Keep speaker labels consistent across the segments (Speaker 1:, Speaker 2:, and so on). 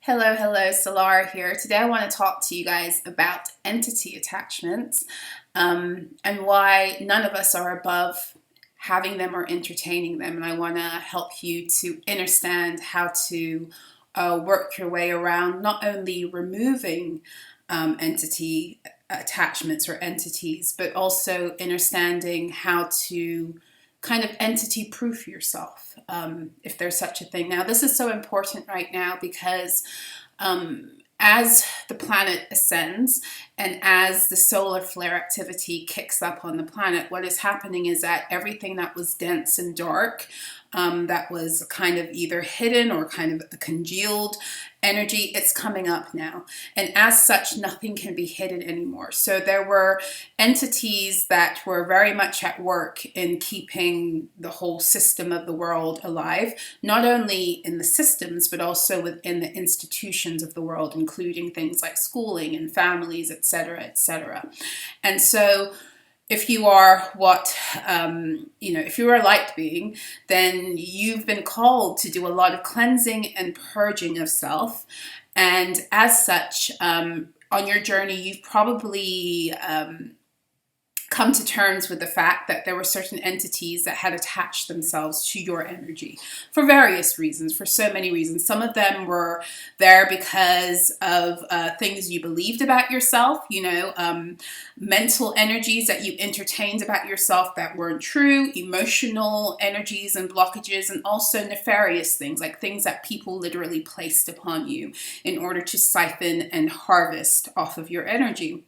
Speaker 1: Hello, Solara here. Today I want to talk to you guys about entity attachments and why none of us are above having them or entertaining them. And I want to help you to understand how to work your way around not only removing entity attachments or entities, but also understanding how to kind of entity proof yourself, if there's such a thing. Now, this is so important right now because as the planet ascends and as the solar flare activity kicks up on the planet, what is happening is that everything that was dense and dark, that was kind of either hidden or kind of a congealed energy, it's coming up now. And as such, nothing can be hidden anymore. So there were entities that were very much at work in keeping the whole system of the world alive, not only in the systems, but also within the institutions of the world, including things like schooling and families, etc., etc. And so if you are if you are a light being, then you've been called to do a lot of cleansing and purging of self. And as such, on your journey, you've probably come to terms with the fact that there were certain entities that had attached themselves to your energy for various reasons, for so many reasons. Some of them were there because of things you believed about yourself, mental energies that you entertained about yourself that weren't true, emotional energies and blockages, and also nefarious things, like things that people literally placed upon you in order to siphon and harvest off of your energy.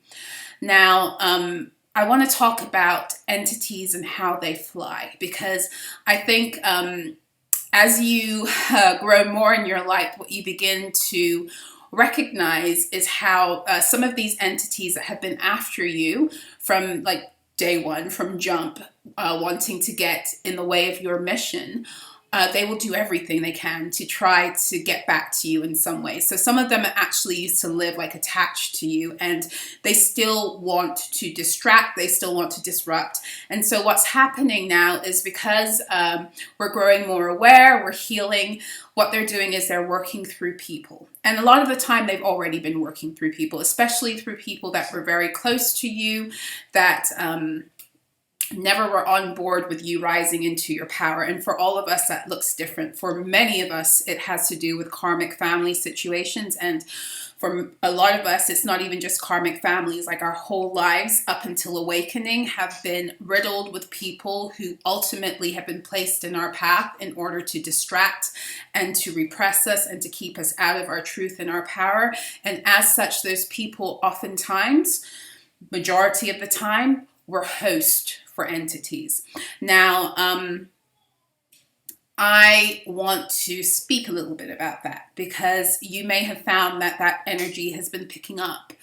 Speaker 1: Now, I want to talk about entities and how they fly, because I think as you grow more in your life, what you begin to recognize is how some of these entities that have been after you from like day one, from jump, wanting to get in the way of your mission, they will do everything they can to try to get back to you in some way. So some of them actually used to live like attached to you, and they still want to distract, they still want to disrupt. And so what's happening now is because we're growing more aware, we're healing, what they're doing is they're working through people. And a lot of the time they've already been working through people, especially through people that were very close to you, that never were on board with you rising into your power. And for all of us, that looks different. For many of us, it has to do with karmic family situations. And for a lot of us, it's not even just karmic families. Like our whole lives up until awakening have been riddled with people who ultimately have been placed in our path in order to distract and to repress us and to keep us out of our truth and our power. And as such, those people oftentimes, majority of the time, were hosts for entities. Now, I want to speak a little bit about that, because you may have found that that energy has been picking up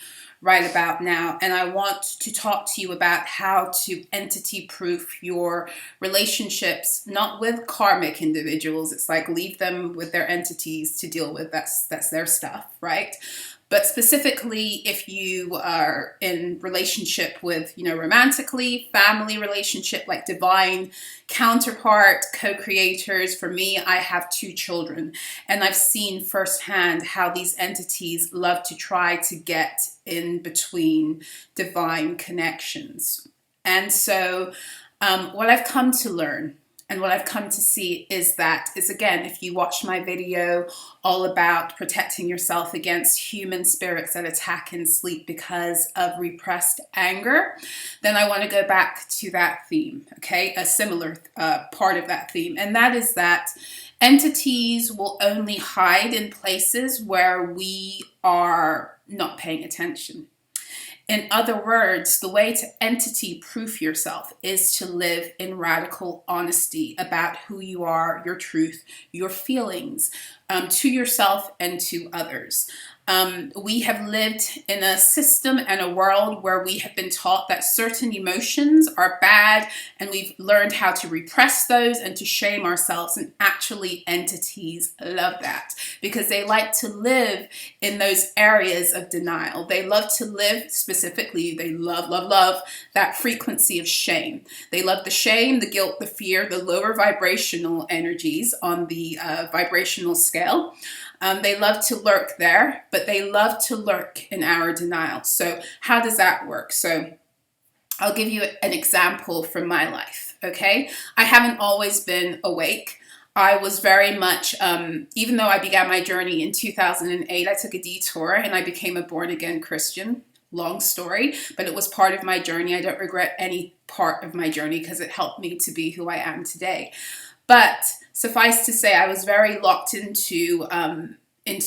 Speaker 1: right about now. And I want to talk to you about how to entity proof your relationships, not with karmic individuals. It's like leave them with their entities to deal with. That's their stuff, right? But specifically, if you are in relationship with, romantically, family relationship, like divine counterpart, co-creators. For me, I have 2 children, and I've seen firsthand how these entities love to try to get in between divine connections. And so what I've come to learn and what I've come to see is again, if you watch my video all about protecting yourself against human spirits that attack in sleep because of repressed anger, then I want to go back to that theme, okay? A similar part of that theme. And that is that entities will only hide in places where we are not paying attention. In other words, the way to entity proof yourself is to live in radical honesty about who you are, your truth, your feelings, to yourself and to others. We have lived in a system and a world where we have been taught that certain emotions are bad, and we've learned how to repress those and to shame ourselves. And actually, entities love that because they like to live in those areas of denial. They love to live, specifically, they love that frequency of shame. They love the shame, the guilt, the fear, the lower vibrational energies on the vibrational scale. They love to lurk there, but they love to lurk in our denial. So how does that work? So I'll give you an example from my life, okay? I haven't always been awake. I was very much, even though I began my journey in 2008, I took a detour and I became a born-again Christian. Long story, but it was part of my journey. I don't regret any part of my journey because it helped me to be who I am today. But suffice to say, I was very locked into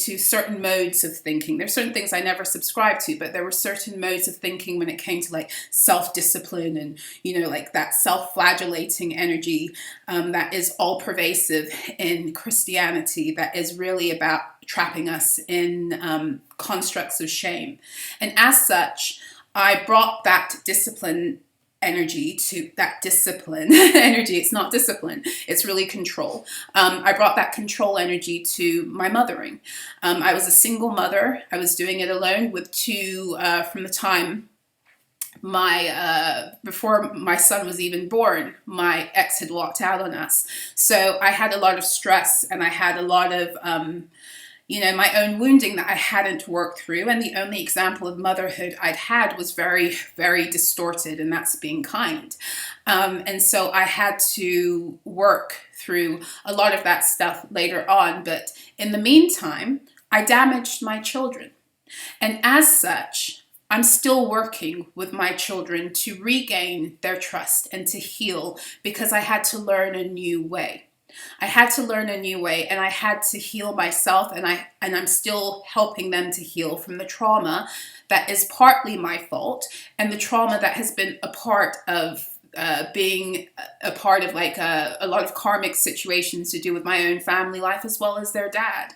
Speaker 1: certain modes of thinking. There's certain things I never subscribed to, but there were certain modes of thinking when it came to like self-discipline and, you know, like that self-flagellating energy that is all pervasive in Christianity, that is really about trapping us in constructs of shame. And as such, I brought that discipline energy to that discipline energy. It's not discipline, it's really control. I brought that control energy to my mothering. I was a single mother. I was doing it alone with two, from the time before my son was even born, my ex had walked out on us. So I had a lot of stress and I had a lot of, my own wounding that I hadn't worked through. And the only example of motherhood I'd had was very, very distorted, and that's being kind. And so I had to work through a lot of that stuff later on. But in the meantime, I damaged my children. And as such, I'm still working with my children to regain their trust and to heal, because I had to learn a new way. I had to learn a new way, and I had to heal myself, and I'm still helping them to heal from the trauma that is partly my fault, and the trauma that has been a part of being a part of like a lot of karmic situations to do with my own family life as well as their dad.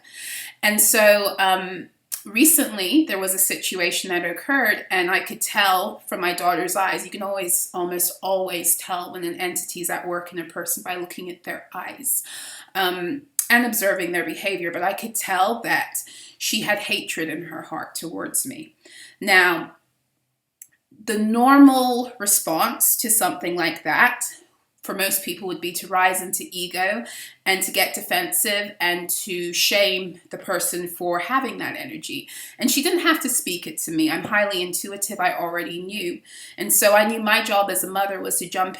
Speaker 1: And so recently there was a situation that occurred, and I could tell from my daughter's eyes. You can almost always tell when an entity is at work in a person by looking at their eyes and observing their behavior. But I could tell that she had hatred in her heart towards me. Now, the normal response to something like that for most people would be to rise into ego and to get defensive and to shame the person for having that energy. And she didn't have to speak it to me. I'm highly intuitive. I already knew. And so I knew my job as a mother was to jump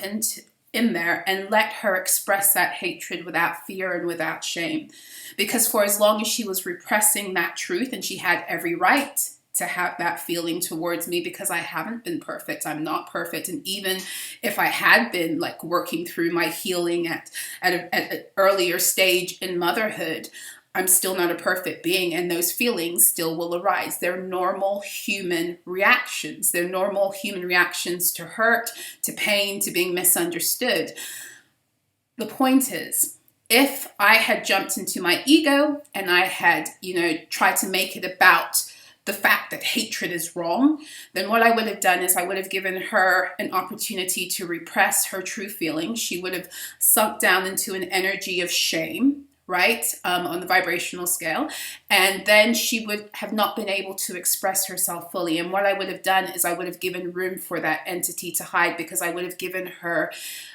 Speaker 1: in there and let her express that hatred without fear and without shame. Because for as long as she was repressing that truth, and she had every right to have that feeling towards me, because I haven't been perfect. I'm not perfect. And even if I had been like working through my healing at an earlier stage in motherhood, I'm still not a perfect being, and those feelings still will arise. They're normal human reactions. They're normal human reactions to hurt, to pain, to being misunderstood. The point is, if I had jumped into my ego and I had, tried to make it about the fact that hatred is wrong, then what I would have done is I would have given her an opportunity to repress her true feelings. She would have sunk down into an energy of shame, right, on the vibrational scale, and then she would have not been able to express herself fully. And what I would have done is I would have given room for that entity to hide, because I would have given her,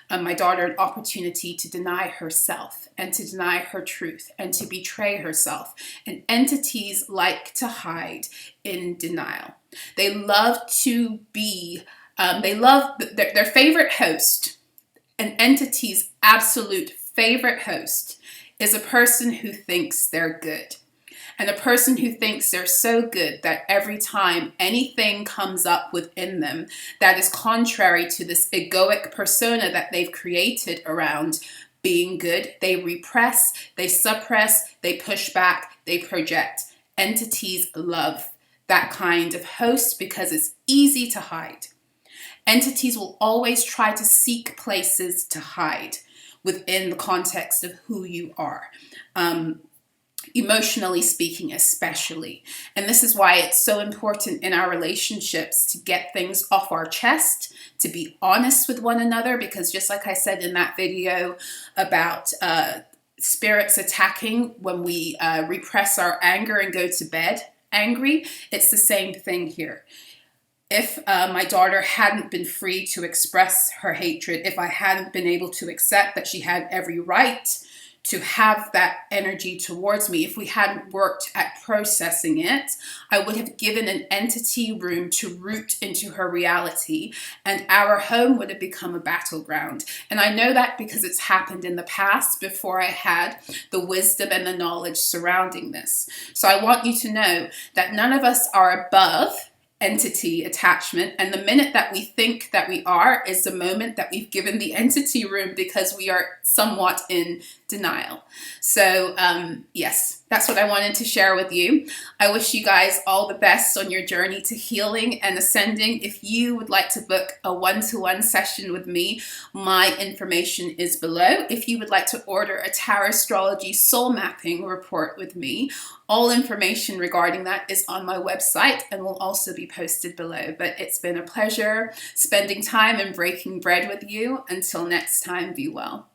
Speaker 1: my daughter, an opportunity to deny herself and to deny her truth and to betray herself. And entities like to hide in denial. They love to be, their favorite host, an entity's absolute favorite host, is a person who thinks they're good. And a person who thinks they're so good that every time anything comes up within them that is contrary to this egoic persona that they've created around being good, they repress, they suppress, they push back, they project. Entities love that kind of host because it's easy to hide. Entities will always try to seek places to hide within the context of who you are. Emotionally speaking, especially. And this is why it's so important in our relationships to get things off our chest, to be honest with one another, because just like I said in that video about spirits attacking when we repress our anger and go to bed angry, it's the same thing here. If my daughter hadn't been free to express her hatred, if I hadn't been able to accept that she had every right to have that energy towards me, if we hadn't worked at processing it, I would have given an entity room to root into her reality, and our home would have become a battleground. And I know that because it's happened in the past before I had the wisdom and the knowledge surrounding this. So I want you to know that none of us are above entity attachment, and the minute that we think that we are is the moment that we've given the entity room, because we are somewhat in denial. So yes, that's what I wanted to share with you. I wish you guys all the best on your journey to healing and ascending. If you would like to book a one-to-one session with me, my information is below. If you would like to order a Tarotstrology soul mapping report with me, all information regarding that is on my website and will also be posted below. But it's been a pleasure spending time and breaking bread with you. Until next time, be well.